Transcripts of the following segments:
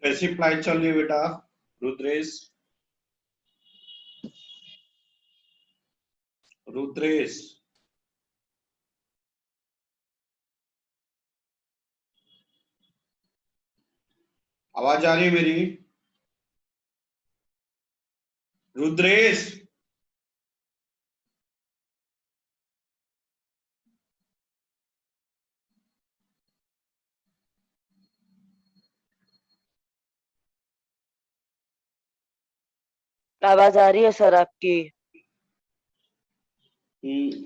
कैसी फ्लाइट चल रही है बेटा रुद्रेश? रुद्रेश आवाज आ रही है मेरी? रुद्रेश आवाज आ रही है सर आपकी?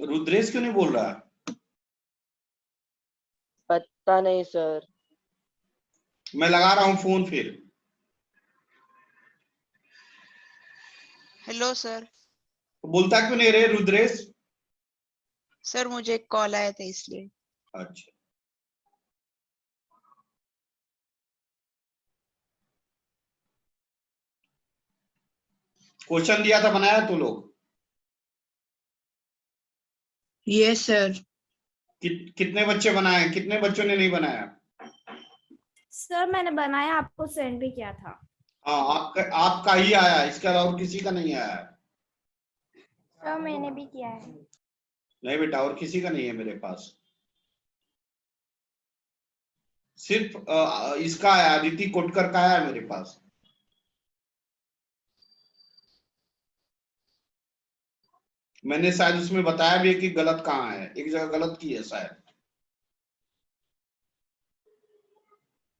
रुद्रेश क्यों नहीं बोल रहा? पता नहीं सर। मैं लगा रहा हूं फोन फिर। Hello sir. तो बोलता क्यों नहीं रे रुद्रेश? सर मुझे एक कॉल आया था इसलिए। अच्छा क्वेश्चन दिया था, बनाया तू लोग? Yes sir. कितने बच्चे बनाए, कितने बच्चों ने नहीं बनाया? सर मैंने बनाया, आपको सेंड भी किया था। हाँ आपका ही आया, इसके अलावा और किसी का नहीं आया है। सर मैंने भी किया है। नहीं बेटा, और किसी का नहीं है मेरे पास, सिर्फ इसका आया, अदिति कोटकर का आया मेरे पास। मैंने शायद उसमें बताया भी है कि गलत कहाँ है, एक जगह गलत की है शायद।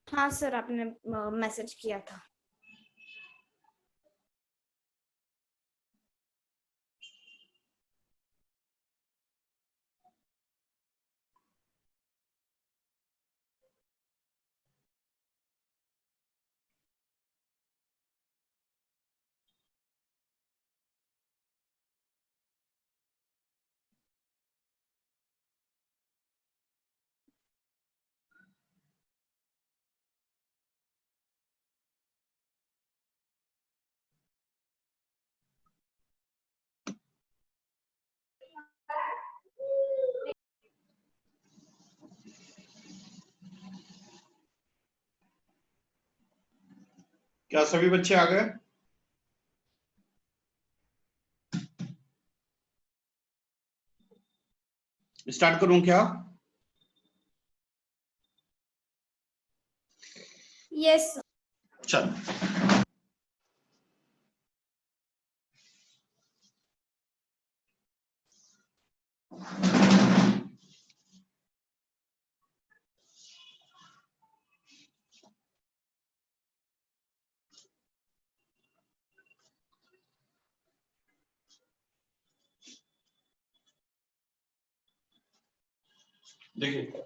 हाँ सर, आपने मैसेज किया था। क्या सभी बच्चे आ गए? स्टार्ट करूं क्या? यस। चल देखिए,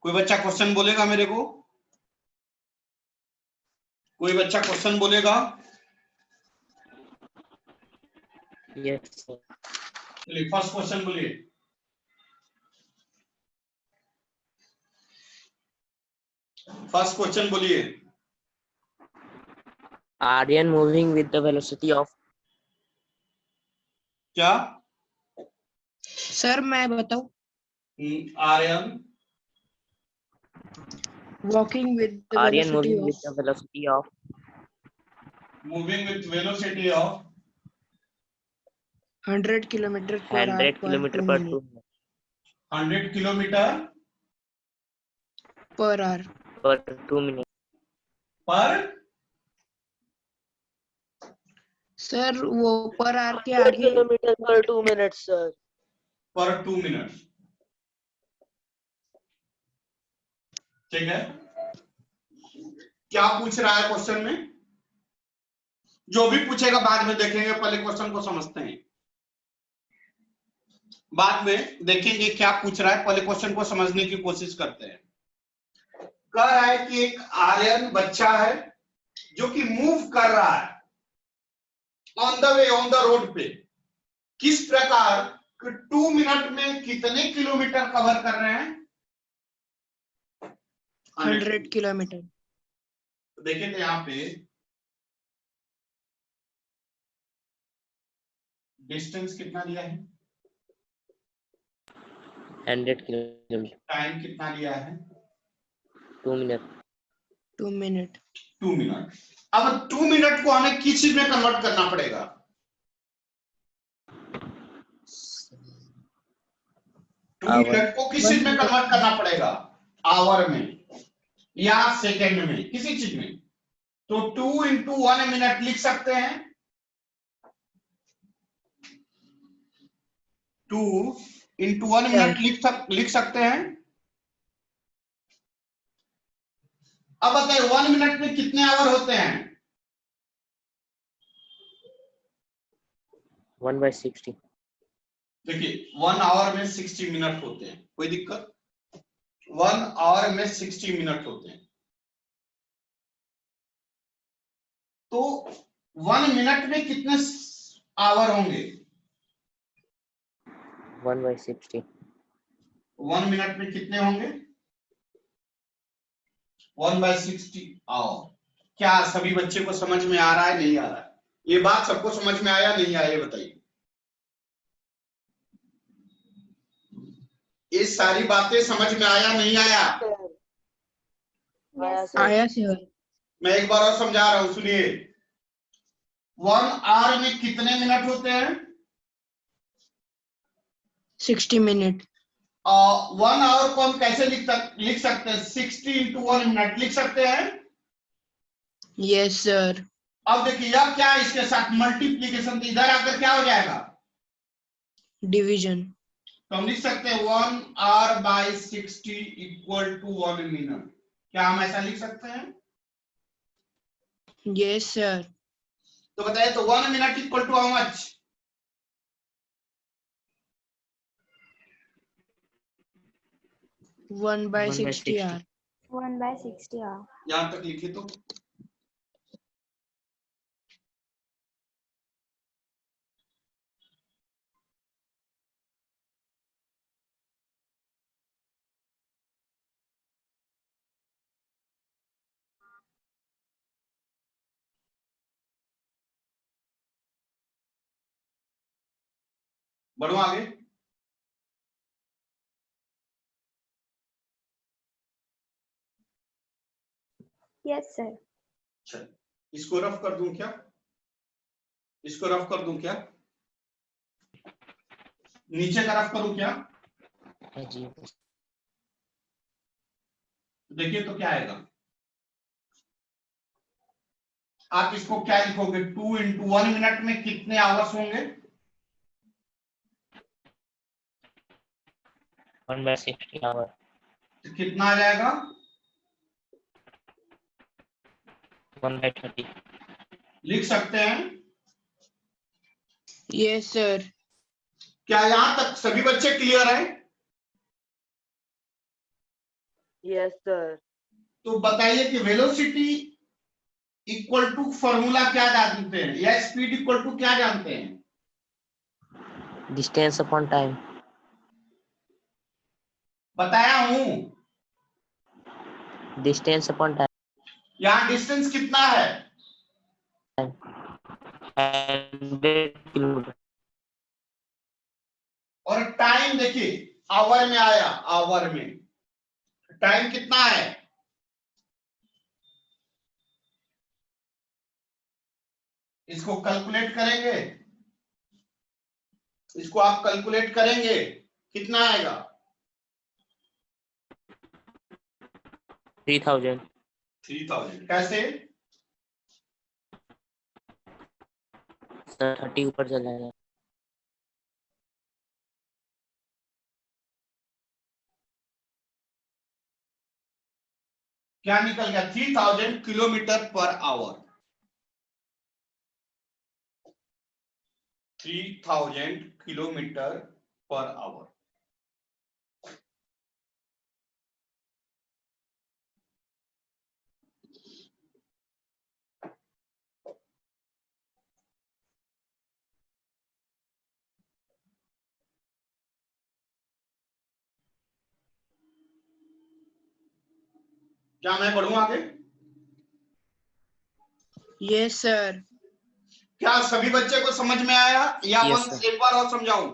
कोई बच्चा क्वेश्चन बोलेगा मेरे को? कोई बच्चा क्वेश्चन बोलेगा? Yes sir. चलिए फर्स्ट क्वेश्चन बोलिए। फर्स्ट क्वेश्चन बोलिए। Aryan moving with the velocity of क्या? सर मैं बताऊं? Aryan walking with the Aryan velocity moving with the of velocity of moving with velocity of 100 kilometre per 100 hour kilometer पर per 2 minute minutes 100 kilometre per hour per 2 minutes. पर sir वो per our के 100 आगे kilometer per 2 minutes sir. पर 2 minute. ठीक है, क्या पूछ रहा है क्वेश्चन में? जो भी पूछेगा बाद में देखेंगे, पहले क्वेश्चन को समझते हैं, बाद में देखेंगे क्या पूछ रहा है, पहले क्वेश्चन को समझने की कोशिश करते हैं। कह रहा है कि एक आर्यन बच्चा है जो कि मूव कर रहा है on the way, on the road पे, किस प्रकार 2 मिनट में कितने किलोमीटर कवर कर रहे हैं? 100 किलोमीटर। देखिए तो यहाँ पे डिस्टेंस कितना लिया है, 100 kilometer. टाइम कितना लिया है, 2 minutes. 2 minute. 2 मिनट। अब 2 मिनट को हमें किस चीज में कन्वर्ट करना पड़ेगा? 2 Hour. मिनट को किस चीज में कन्वर्ट करना पड़ेगा? आवर में या सेकेंड में, किसी चीज में। तो 2 इंटू 1 मिनट लिख सकते हैं। 2 इंटू 1 मिनट लिख सकते हैं। अब बताइए 1 मिनट में कितने आवर होते हैं? 1/60. देखिए 1 आवर में 60 मिनट होते हैं, कोई दिक्कत? 1 आवर में 60 मिनट होते हैं। तो 1 मिनट में कितने आवर होंगे? 1/60. 1 मिनट में कितने होंगे? 1/60 आवर। क्या सभी बच्चे को समझ में आ रहा है, नहीं आ रहा है? ये बात सबको समझ में आया नहीं आया, ये बताइए। ये सारी बातें समझ में आया नहीं आया? आया सर। मैं एक बार और समझा रहा हूं, सुनिए। 1 आवर में कितने मिनट होते हैं? 60 मिनट। 1 आवर को हम कैसे लिख सकते हैं? 60 इंटू 1 मिनट लिख सकते हैं। Yes sir. अब देखिए अब क्या है, इसके साथ मल्टीप्लीकेशन, तो इधर आकर क्या हो जाएगा? डिवीजन। तो हम लिख सकते हैं 1 hour by 60 equal to 1 minute. क्या हम ऐसा लिख सकते हैं? Yes sir. तो बताइए, तो 1 minute equal to how much? 1/60 hour. 1/60 hour. यहां तक लिखे तो बढ़ो आगे। Yes sir. चल इसको रफ कर दूं क्या? इसको रफ कर दूं क्या? नीचे का रफ करूं क्या? हाँ जी। देखिए तो क्या आएगा। आप इसको क्या लिखोगे? 2 इंटू 1 मिनट में कितने आवर्स होंगे? 1/60 hour. तो कितना आ जाएगा? 1/30. लिख सकते हैं। Yes sir. क्या यहां तक सभी बच्चे क्लियर हैं? Yes sir. तो बताइए कि वेलोसिटी इक्वल टू फॉर्मूला क्या जानते हैं, या स्पीड इक्वल टू क्या जानते हैं? Distance upon time. बताया हूं। Distance upon time. यहां डिस्टेंस कितना है? 100 kilometer. और टाइम देखिए आवर में आया, आवर में टाइम कितना है? इसको कैलकुलेट करेंगे, इसको आप कैलकुलेट करेंगे, कितना आएगा? 3000. 3000। कैसे? सर 30 ऊपर चला जाएगा. क्या निकल गया? 3000 kilometre per our. 3000 kilometre per our. क्या मैं बढ़ूं आगे? Yes sir. क्या सभी बच्चे को समझ में आया, या Yes, once sir. एक बार और समझाऊं?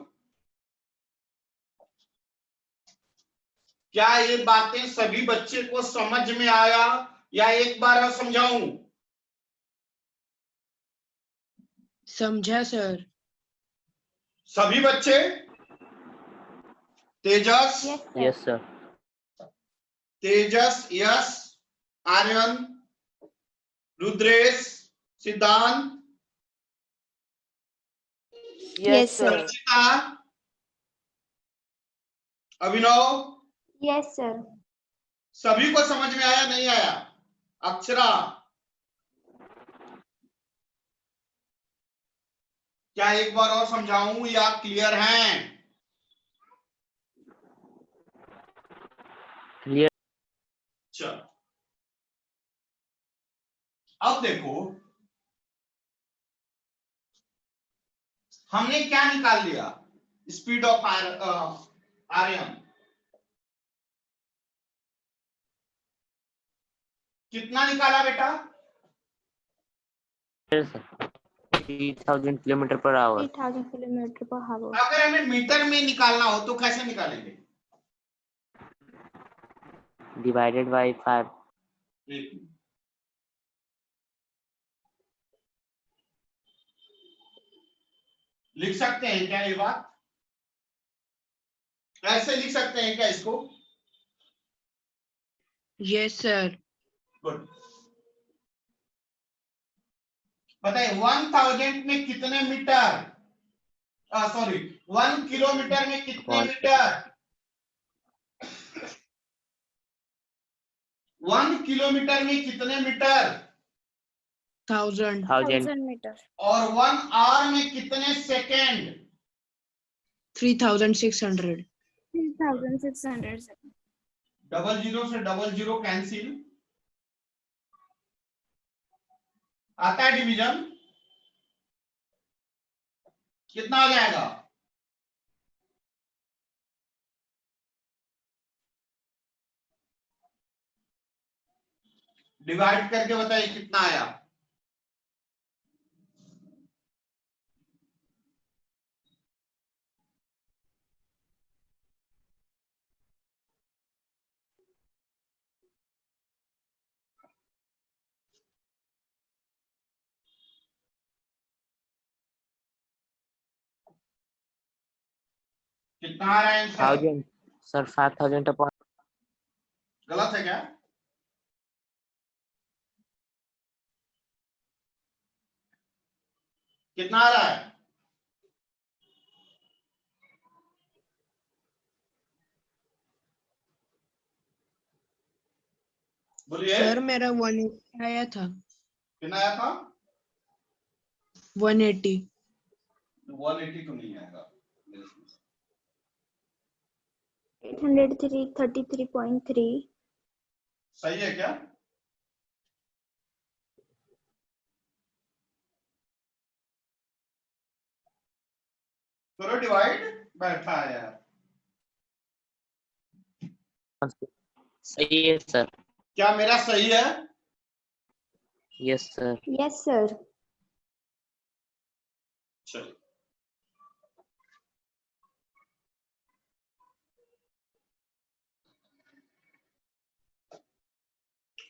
क्या ये बातें सभी बच्चे को समझ में आया या एक बार और समझाऊं? समझा सर। सभी बच्चे? Tejas? Yes sir. Tejas, yes. Aryan, Rudresh, Siddhant, yes sir. Archita, Abhinav, yes sir. सभी को समझ में आया नहीं आया? अक्षरा, क्या एक बार और समझाऊं या क्लियर हैं? क्लियर। चलो अब देखो, हमने क्या निकाल लिया? स्पीड ऑफ आर्यन कितना निकाला बेटा? 3000 kilometre per our. 3000 kilometre per our. अगर हमें मीटर में निकालना हो तो कैसे निकालेंगे? Divided by 5। एक मिनट। लिख सकते हैं क्या ये बात? ऐसे लिख सकते हैं क्या इसको? Yes sir. गुड। बताइए 1000 में कितने मीटर? सॉरी, 1 किलोमीटर में कितने मीटर? 1 किलोमीटर में कितने मीटर? 1000। 1000 मीटर। और 1 आवर में कितने सेकेंड? 3600। 3600 डबल जीरो से डबल जीरो कैंसिल, आता है डिवीजन, कितना आ जाएगा? डिवाइड करके बताइए कितना आया? कितना आ रहा है आंसर? 1000 सर। 5000 अपॉन। गलत है क्या? कितना आ रहा है? बोलिए। सर मेरा 180 आया था। कितना आया था? 180। 180 तो नहीं आएगा। 833.3। सही है क्या? करो डिवाइड, बैठा है यार। सही है सर। क्या मेरा सही है? Yes sir. Yes sir. चलिए,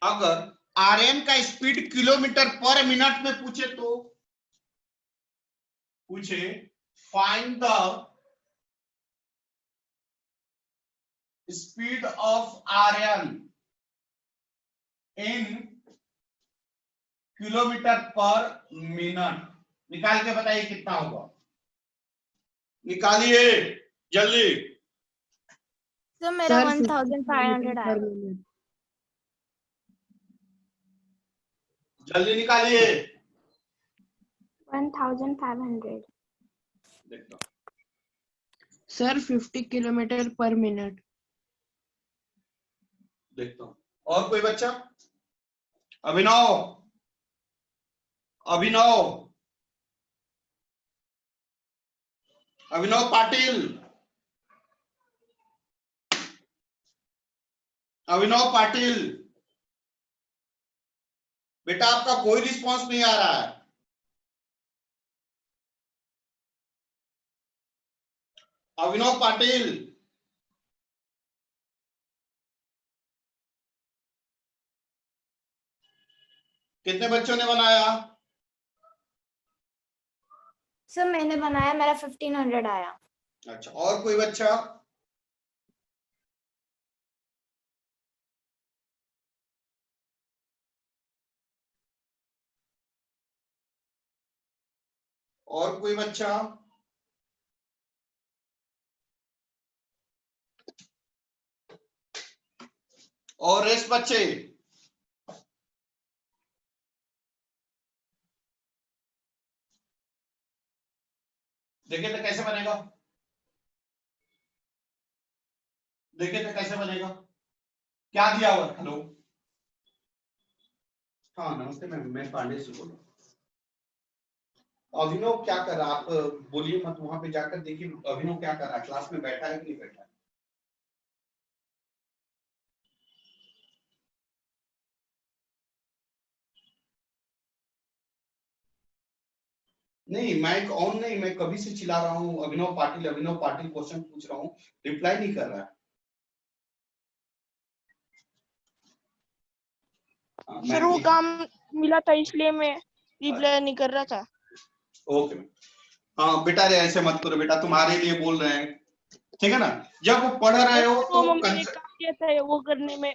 अगर आरएम का स्पीड किलोमीटर पर मिनट में पूछे तो पूछे find the speed of RM in kilometre per minute, निकाल के बताइए कितना होगा? निकालिए जल्दी। सर मेरा सर 1500 आया। जल्दी निकालिए। 1500। देखो सर 50 किलोमीटर पर मिनट। देखता हूं, और कोई बच्चा? अभिनव, अभिनव, अभिनव पाटिल, अभिनव पाटिल, बेटा आपका कोई रिस्पांस नहीं आ रहा है। अभिनव पाटिल, कितने बच्चों ने बनाया? सर मैंने बनाया, मेरा 1500 आया। अच्छा, और कोई बच्चा? और कोई बच्चा? और रेस्ट बच्चे? देखिए तो कैसे बनेगा, देखिए तो कैसे बनेगा। क्या दिया हुआ? हेलो, हाँ नमस्ते मैम, मैं पांडे से बोल रहा हूँ। अभिनव क्या कर रहा है? आप बोलिए मत, वहां पे जाकर देखिए अभिनव क्या कर रहा है, क्लास में बैठा है कि नहीं बैठा है। नहीं माइक ऑन नहीं, मैं कभी से चिल्ला रहा हूँ अभिनव पाटिल क्वेश्चन पूछ रहा हूँ, रिप्लाई नहीं कर रहा है। सर वो काम मिला था इसलिए मैं रिप्लाई नहीं कर रहा था। ओके, हाँ बेटा रे ऐसे मत करो बेटा, तुम्हारे लिए बोल रहे हैं, ठीक है ना। जब वो पढ़ रहे हो तो मैंने काम किया था वो करने में।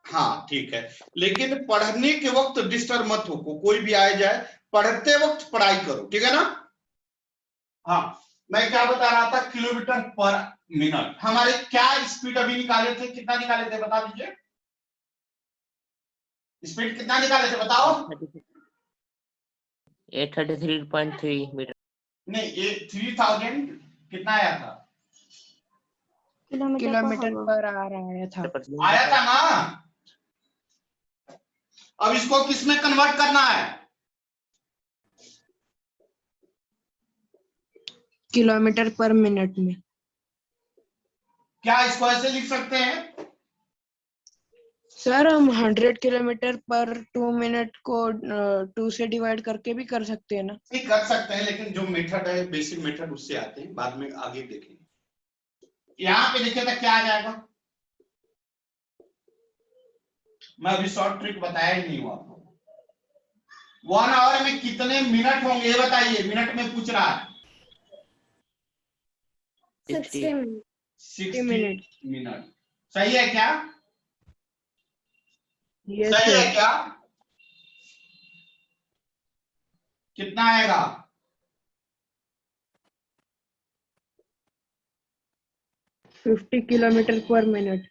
हाँ ठीक है, लेकिन पढ़ने के वक्त डिस्टर्ब मत हो, कोई भी आए जाए, पढ़ते वक्त पढ़ाई करो, ठीक है ना। हाँ, मैं क्या बता रहा था, किलोमीटर पर मिनट, हमारे क्या स्पीड अभी निकाले थे, कितना निकाले थे बता दीजिए, स्पीड कितना निकाले थे बताओ। 833.3 मीटर। नहीं, ये 3000 कितना आया था? किलोमीटर पर आ रहा था। आया था ना। अब इसको किसमें कन्वर्ट करना है? किलोमीटर पर मिनट में। क्या इसको ऐसे लिख सकते हैं? सर हम 100 किलोमीटर पर 2 मिनट को 2 से डिवाइड करके भी कर सकते हैं ना। नहीं कर सकते हैं, लेकिन जो मेथड है बेसिक मेथड उससे आते हैं, बाद में आगे देखेंगे। यहाँ पे देखिए तो क्या आ जाएगा, मैं अभी शॉर्ट ट्रिक बताया ही नहीं हूं आपको। 1 आवर में कितने मिनट होंगे ये बताइए, मिनट में पूछ रहा है। 60 मिनट। 60 मिनट सही है क्या? यस सही है सर। क्या? कितना आएगा? 50 किलोमीटर पर मिनट।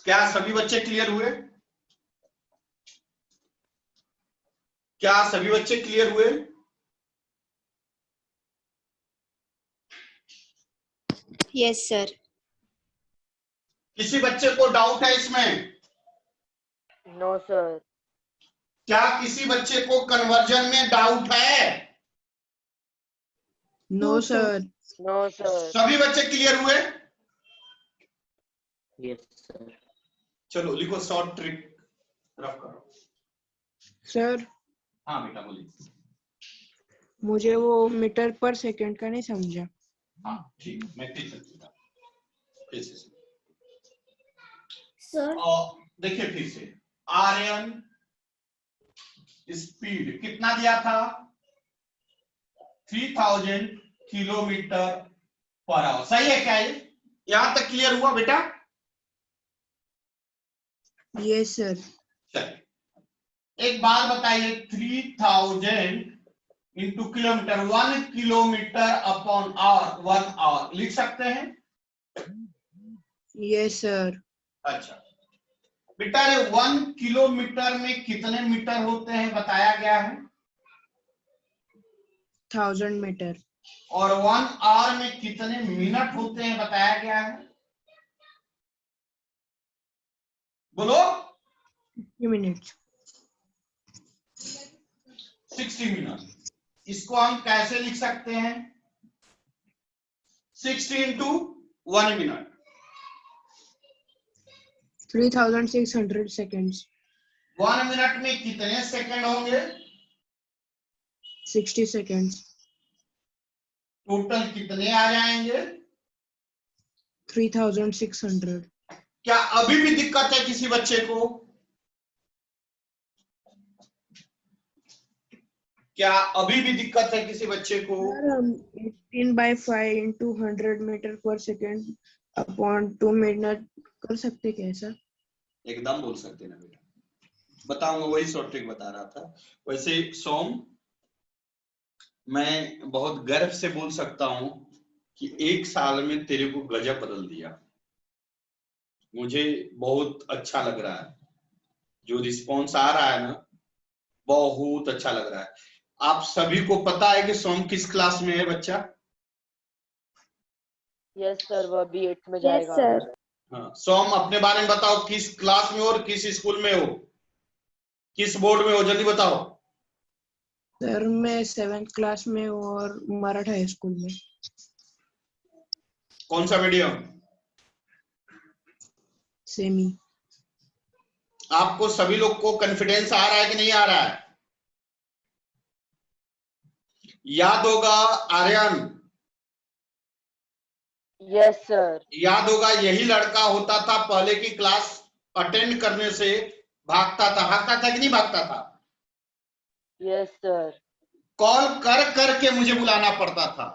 क्या सभी बच्चे क्लियर हुए? क्या सभी बच्चे क्लियर हुए? Yes sir. किसी बच्चे को डाउट है इसमें? No sir. क्या किसी बच्चे को कन्वर्जन में डाउट है? No sir. No sir. सभी बच्चे क्लियर हुए? Yes sir. चलो लिखो शॉर्ट ट्रिक, रफ करो। सर हाँ बेटा बोलिए। मुझे वो मीटर पर सेकंड का नहीं समझा। हाँ ठीक, मैं फिर से पूछता हूं, फिर से सर देखिए फिर से, आर्यन स्पीड कितना दिया था? 3000 किलोमीटर पर आवर, सही है क्या ये? यहां तक क्लियर हुआ बेटा? Yes sir. चलिए एक बात बताइए, 3000 into kilometre, 1 kilometre upon hour, 1 hour लिख सकते हैं? Yes sir. अच्छा बेटा रे 1 किलोमीटर में कितने मीटर होते हैं बताया गया है? 1000 मीटर। और 1 आवर में कितने मिनट होते हैं बताया गया है? बोलो। 50 मिनट। 60 मिनट। इसको हम कैसे लिख सकते हैं? 60 इंटू 1 मिनट, 3600 सेकेंड्स। 1 मिनट में कितने सेकंड होंगे? 60 सेकेंड्स। टोटल कितने आ जाएंगे? 3600। क्या अभी भी दिक्कत है किसी बच्चे को? क्या अभी भी दिक्कत है किसी बच्चे को? सर हम 18/5 into 100 metre per second upon 2 minute कर सकते क्या सर? एकदम बोल सकते ना बेटा, बताऊंगा, वही शॉर्ट ट्रिक बता रहा था। वैसे सोम, मैं बहुत गर्व से बोल सकता हूं कि 1 साल में तेरे को गजब बदल दिया। मुझे बहुत अच्छा लग रहा है, जो रिस्पॉन्स आ रहा है ना, बहुत अच्छा लग रहा है। आप सभी को पता है कि सोम किस क्लास में है बच्चा? यस सर, वो अभी 8th में यस जाएगा। सर। हाँ, सोम अपने बारे में बताओ, किस क्लास में हो और किस स्कूल में हो, किस बोर्ड में हो, जल्दी बताओ। सर मैं 7th क्लास में हूँ और मराठा हाई स्कूल में। कौन सा मीडियम? सेमी। आपको सभी लोग को कॉन्फिडेंस आ रहा है कि नहीं आ रहा है? याद होगा आर्यन, यस सर। याद होगा यही लड़का होता था पहले की क्लास अटेंड करने से भागता था कि नहीं भागता था? Yes sir. कॉल कर करके मुझे बुलाना पड़ता था।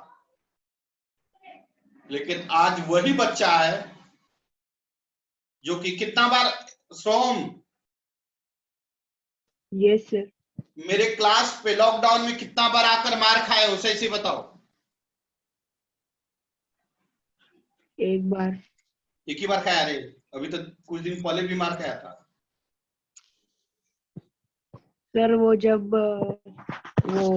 लेकिन आज वही बच्चा है जो कि कितना बार, सोम, यस सर। मेरे क्लास पे लॉकडाउन में कितना बार आकर मार खाए हो, सही से बताओ। एक बार। एक ही बार खाया रे? अभी तो कुछ दिन पहले भी मार खाया था। सर वो जब वो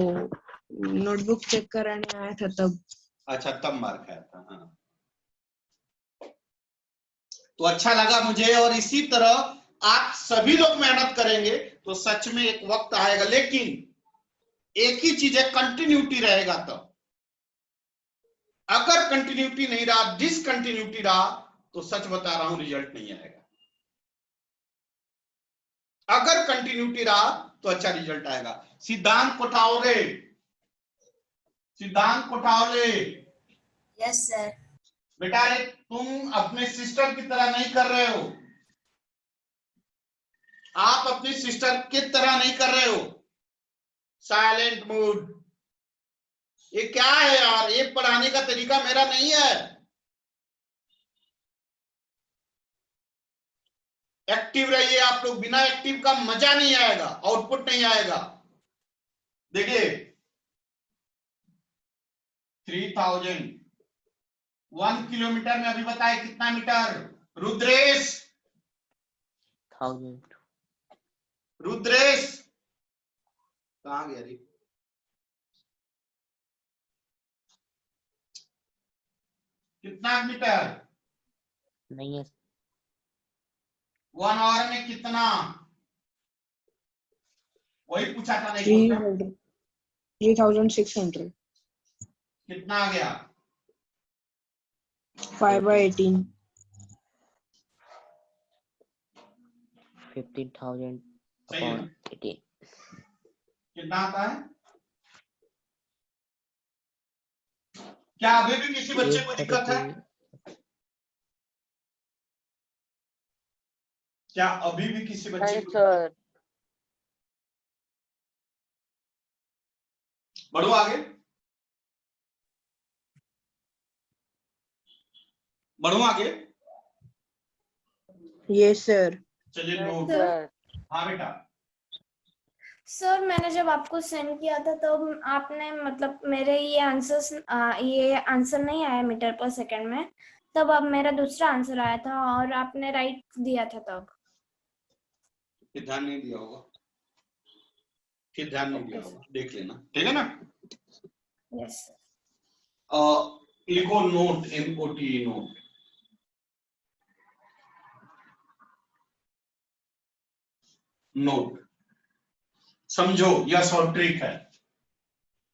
नोटबुक चेक कराने आया था तब। अच्छा, तब मार खाया था। हाँ, तो अच्छा लगा मुझे, और इसी तरह आप सभी लोग मेहनत करेंगे तो सच में एक वक्त आएगा। लेकिन एक ही चीज है, कंटिन्यूटी रहेगा। तब अगर कंटिन्यूटी नहीं रहा, डिसकंटिन्यूटी रहा, तो सच बता रहा हूं रिजल्ट नहीं आएगा। अगर कंटिन्यूटी रहा तो अच्छा रिजल्ट आएगा। सिद्धांत कोठावले, सिद्धांत कोठावले। Yes sir. बेटा रे, तुम अपने सिस्टर की तरह नहीं कर रहे हो, आप अपनी सिस्टर की तरह नहीं कर रहे हो। साइलेंट मूड, ये क्या है यार? ये पढ़ाने का तरीका मेरा नहीं है। एक्टिव रहिए आप लोग, बिना एक्टिव का मजा नहीं आएगा, आउटपुट नहीं आएगा। देखिए 3000 1 किलोमीटर में अभी बताए कितना मीटर? रुद्रेश, 1000। रुद्रेश कहां गया रे? कितना मीटर? नहीं है। 1 आवर में कितना? वही पूछा था, नहीं क्वेश्चन। 3600। कितना आ गया? 5/18। 15,000 सही है upon ना? 18। कितना आता है? क्या अभी भी किसी बच्चे को दिक्कत है? क्या अभी भी किसी बच्चे नहीं को? सर। बढ़ो आगे, बढ़ो आगे। Yes sir. चलिए, नहीं नोट। सर। हाँ बेटा, सर मैंने जब आपको सेंड किया था तब आपने मतलब मेरे ये आंसर नहीं आया मीटर पर सेकंड में, तब अब मेरा दूसरा आंसर आया था और आपने राइट दिया था तब। फिर ध्यान नहीं दिया होगा, फिर ध्यान नहीं दिया ओके होगा, देख लेना, ठीक है ना? Yes sir. लिखो नोट, NOTE, नोट। नोट समझो, यह शॉर्ट ट्रिक है,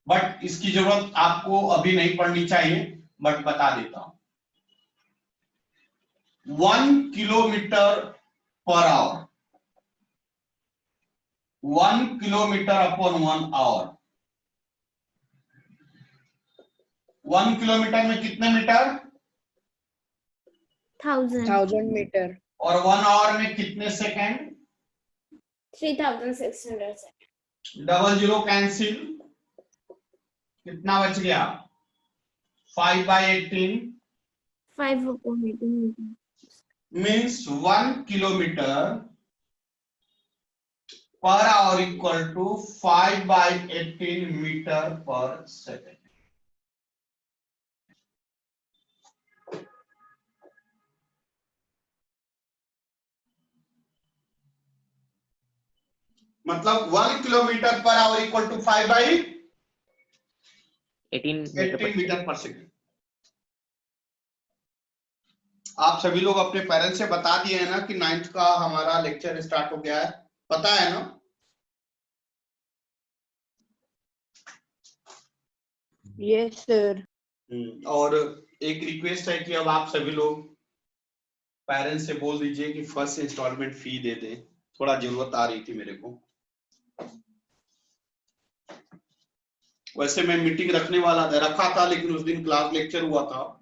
बट इसकी जरूरत आपको अभी नहीं पड़नी चाहिए, बट बता देता हूं। 1 kilometre per hour, 1 kilometre upon 1 hour. 1 kilometre में कितने मीटर? 1000 मीटर। और 1 आवर में कितने second? 3600 second. Double zero cancel, कितना बच गया 5/18 5/18 means 1 kilometre per hour equal to 5/18 metre per second. मतलब 1 kilometre per hour equal to 5/18 metre per second. आप सभी लोग अपने पेरेंट्स से बता दिए हैं ना कि 9th का हमारा लेक्चर स्टार्ट हो गया है, पता है ना? Yes sir. और एक रिक्वेस्ट है कि अब आप सभी लोग पेरेंट्स से बोल दीजिए कि फर्स्ट इंस्टॉलमेंट फी दे दें, थोड़ा जरूरत आ रही थी मेरे को। वैसे मैं मीटिंग रखने वाला था, रखा था, लेकिन उस दिन क्लास लेक्चर हुआ था,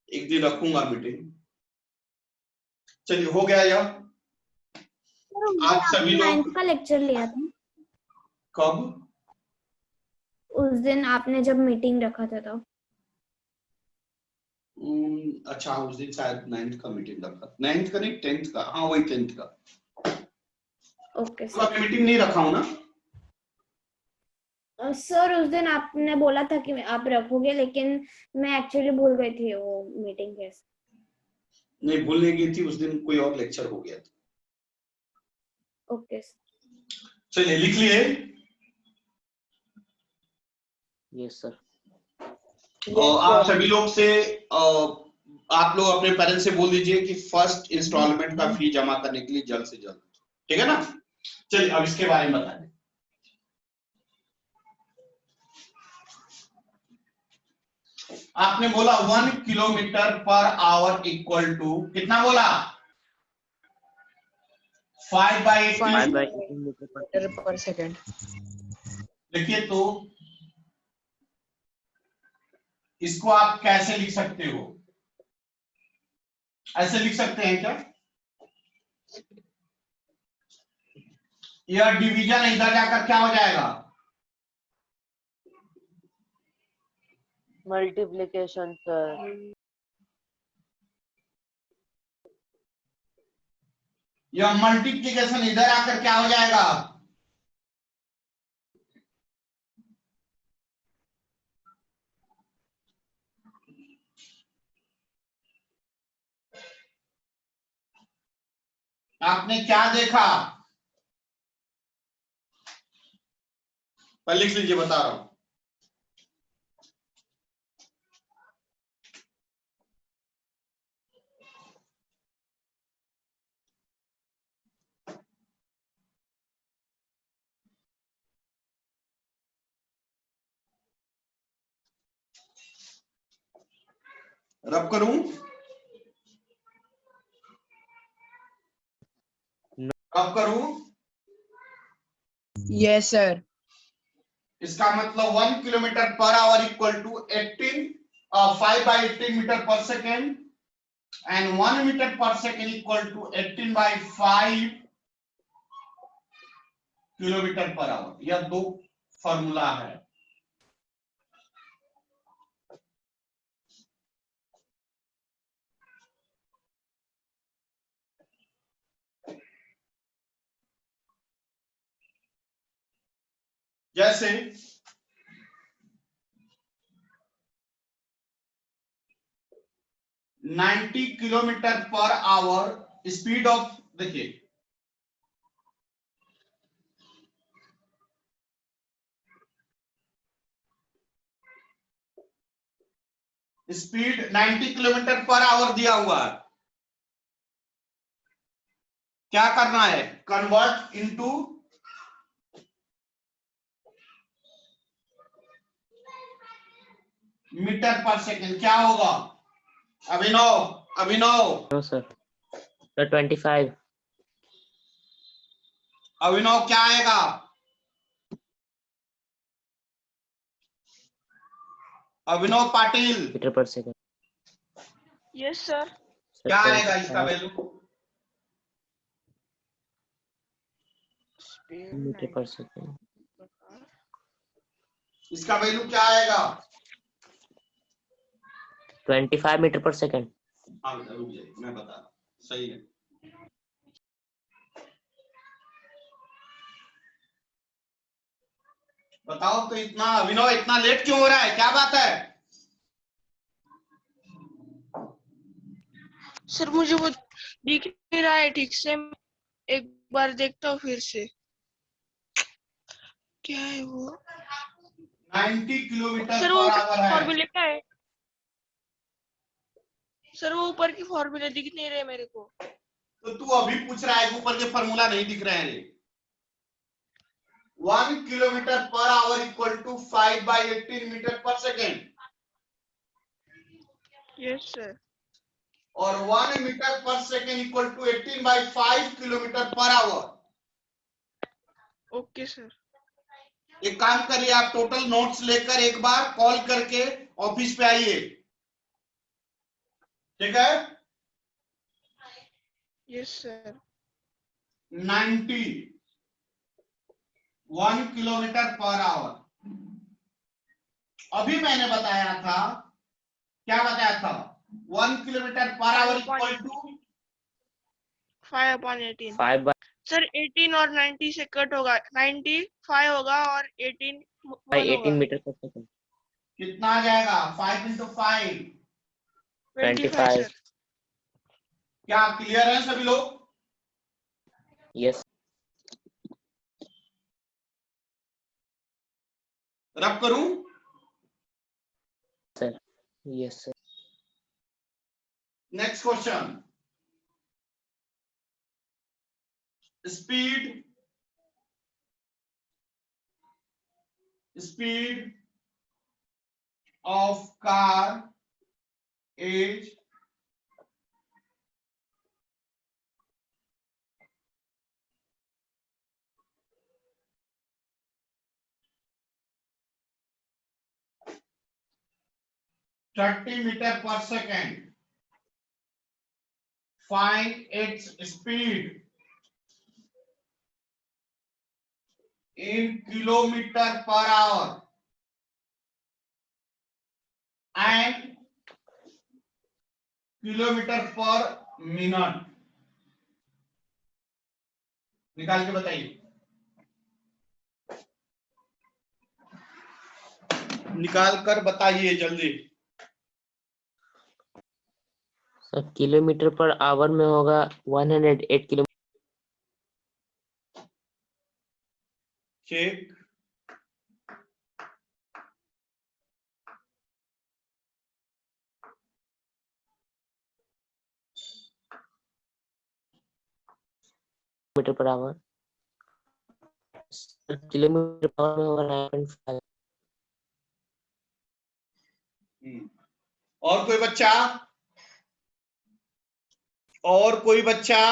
एक दिन रखूंगा मीटिंग। चलिए हो गया यह। आप सभी लोग 9th का लेक्चर लिया था कब? उस दिन आपने जब मीटिंग रखा था तो। अच्छा, उस दिन शायद 9th का मीटिंग रखा, 9th का नहीं 10th का, हाँ वही 10th का। ओके तो मैं मीटिंग नहीं रखा हूं ना सर, उस दिन आपने बोला था कि आप रखोगे, लेकिन मैं एक्चुअली भूल गई थी वो मीटिंग कैसे। नहीं भूलने की थी, उस दिन कोई और लेक्चर हो गया था। ओके चलिए लिख लिए। Yes sir. आप सभी लोग से आप लोग अपने पेरेंट्स से बोल दीजिए कि फर्स्ट इंस्टॉलमेंट का फी जमा करने के लिए जल्द से जल्द, ठीक है ना? चलिए अब इसके बारे में बताएं। आपने बोला 1 kilometre per hour equal to कितना बोला? 5/18 मीटर पर सेकेंड। देखिए तो इसको आप कैसे लिख सकते हो? ऐसे लिख सकते हैं क्या? यह डिवीजन इधर जाकर क्या हो जाएगा? Multiplication sir. यह मल्टीप्लिकेशन इधर आकर क्या हो जाएगा? आपने क्या देखा? पर लिख लीजिए, बता रहा हूं। रब करूं? रब करूं? Yes sir. इसका मतलब 1 kilometre per hour equal to 5/18 metre per second and 1 metre per second equal to 18/5 kilometre per hour. यह दो फॉर्मूला है। जैसे 90 kilometre per hour speed of, देखिए स्पीड 90 किलोमीटर पर आवर दिया हुआ है। क्या करना है? Convert into metre per second. क्या होगा? Abhinav no sir. 25। अभिनव क्या आएगा? Abhinav Patil metre per second. Yes sir. क्या आएगा इसका वैल्यू? Metre per second. इसका वैल्यू क्या आएगा? 25 मीटर पर सेकेंड। हाँ बेटा रुक जाइए, मैं बता रहा हूँ, सही है। बताओ तो, इतना अभिनव इतना लेट क्यों हो रहा है, क्या बात है? सर मुझे वो दिख नहीं रहा है ठीक से, एक बार देखता हूँ फिर से। क्या है वो? 90 किलोमीटर सर वो पर आवर है। फॉर्मूले क्या है? सर वो ऊपर की फॉर्मूले दिख नहीं रहे मेरे को। तो तू अभी पूछ रहा है कि ऊपर के फॉर्मूला नहीं दिख रहे हैं रे? 1 kilometre per hour equal to 5/18 metre per second, yes sir. और 1 metre per second equal to 18/5 kilometre per hour. Okay sir. एक काम करिए, आप टोटल नोट्स लेकर एक बार कॉल करके ऑफिस पे आइए, ठीक है? Yes sir. 1 kilometre per our. अभी मैंने बताया था, क्या बताया था? 1 kilometre per hour equal to 5/18। 5 sir 18 और 90 से कट होगा, 95 होगा और 18 बाय 1 18 होगा। Metre per second. कितना आ जाएगा? 5 × 5 25 सर। क्या क्लियर है सभी लोग? यस रब करूं? Sir. Yes sir. Next question. Speed of car is 30 meter per second. Find its speed in kilometer per hour and kilometer per minute. निकाल के बताइए, निकाल कर बताइए जल्दी। सर किलोमीटर पर आवर में होगा 108 kilometre check. Per hour. Kilometre per hour में होगा 9.5। और कोई बच्चा? और कोई बच्चा?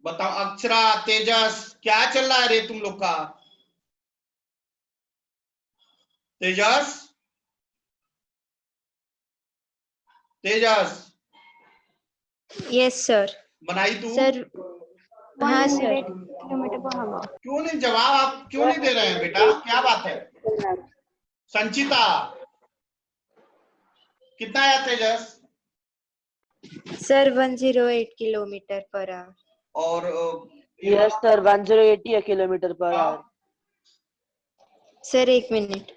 बताओ अक्षरा, तेजस, क्या चल रहा है रे तुम लोग का? तेजस, तेजस यस सर। बनाई तू? सर हाँ सर। Kilometre per our. क्यों नहीं जवाब आप क्यों नहीं दे रहे हैं बेटा, क्या बात है? संचिता कितना आया Tejas? Sir 108 kilometer per hour. और yes sir 1080 kilometer per hour. Sir 1 minute.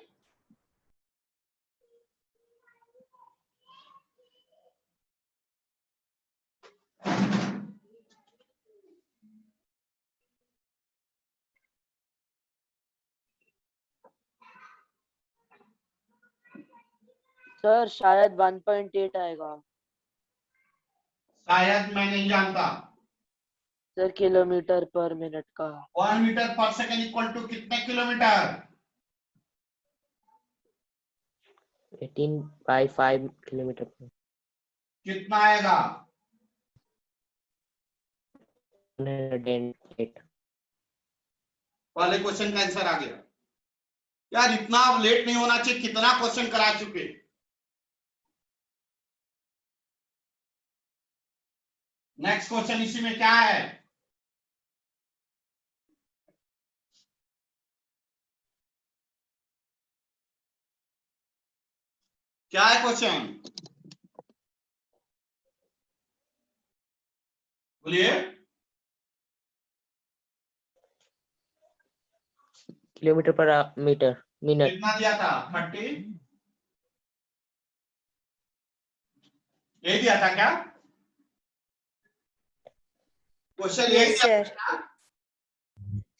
Sir शायद 1.8 आएगा। शायद मैं नहीं जानता। सर किलोमीटर पर मिनट का। 1 metre per second equal to कितने किलोमीटर? 18/5 किलोमीटर पर। कितना आएगा? 108। पहले क्वेश्चन का आंसर आ गया। यार इतना अब लेट नहीं होना चाहिए, कितना क्वेश्चन करा चुके। नेक्स्ट क्वेश्चन इसी में क्या है? क्या है क्वेश्चन? बोलिए। किलोमीटर पर मीटर मिनट। कितना दिया था? 30? यही दिया था क्या? क्वेश्चन यही Yes, दिया sir. था?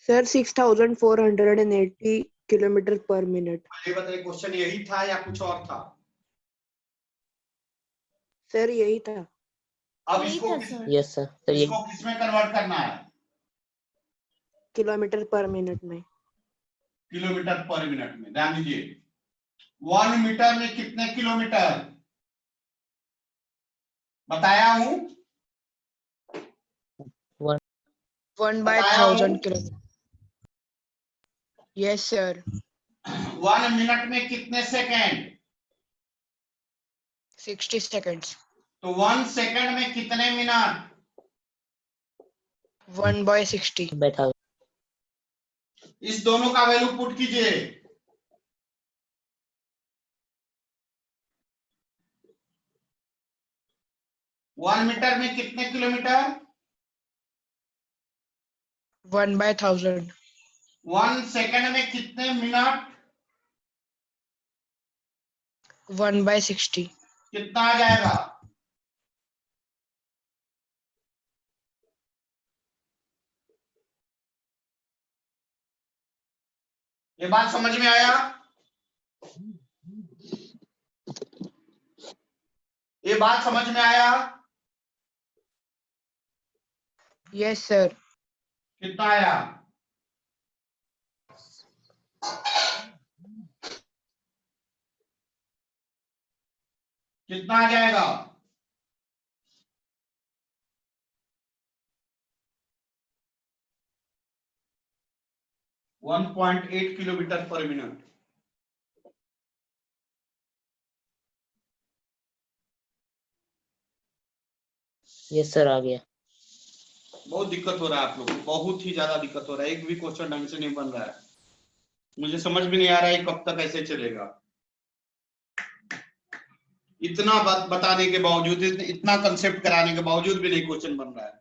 Sir 6480 kilometre per minute. ये बताइए, क्वेश्चन यही था या कुछ और था? सर यही था। अब यही इसको था सर। Yes sir. तो ये इसको किस में कन्वर्ट करना है? किलोमीटर पर मिनट में। किलोमीटर पर मिनट में। ध्यान दीजिए, 1 मीटर में कितने किलोमीटर बताया हूं? 1/1000 किलोमीटर। Yes sir. 1 मिनट में कितने सेकंड? 60 सेकंड्स। तो 1 सेकंड में कितने मिनट? 1/60। बैठा। इस दोनों का वैल्यू पुट कीजिए। वन मीटर में कितने किलोमीटर? 1/1000। 1 सेकंड में कितने मिनट? 1/60। कितना आ जाएगा? ये बात समझ में आया? ये बात समझ में आया? Yes sir. कितना आया? कितना आ जाएगा? One 1.8 kilometer per minute. Yes sir आ गया। बहुत दिक्कत हो रहा है आप लोगों को, बहुत ही ज्यादा दिक्कत हो रहा है। एक भी क्वेश्चन ढंग से नहीं बन रहा है। मुझे समझ भी नहीं आ रहा है कब तक ऐसे चलेगा। इतना बात बताने के बावजूद, इतना कंसेप्ट कराने के बावजूद भी नहीं क्वेश्चन बन रहा है।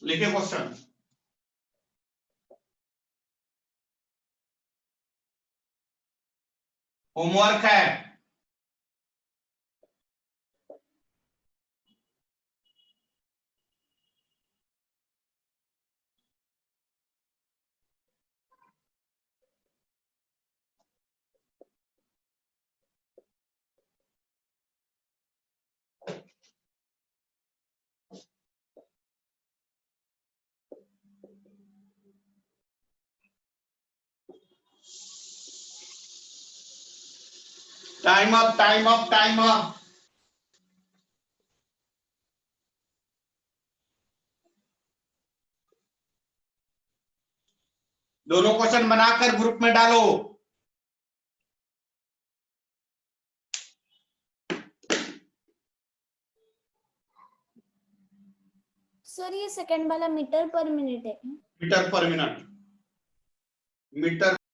लिखिए क्वेश्चन। होमवर्क है। Time up, time up, time up. दोनों क्वेश्चन बनाकर ग्रुप में डालो। सर ये सेकंड वाला मीटर पर मिनट है। मीटर पर मिनट। मीटर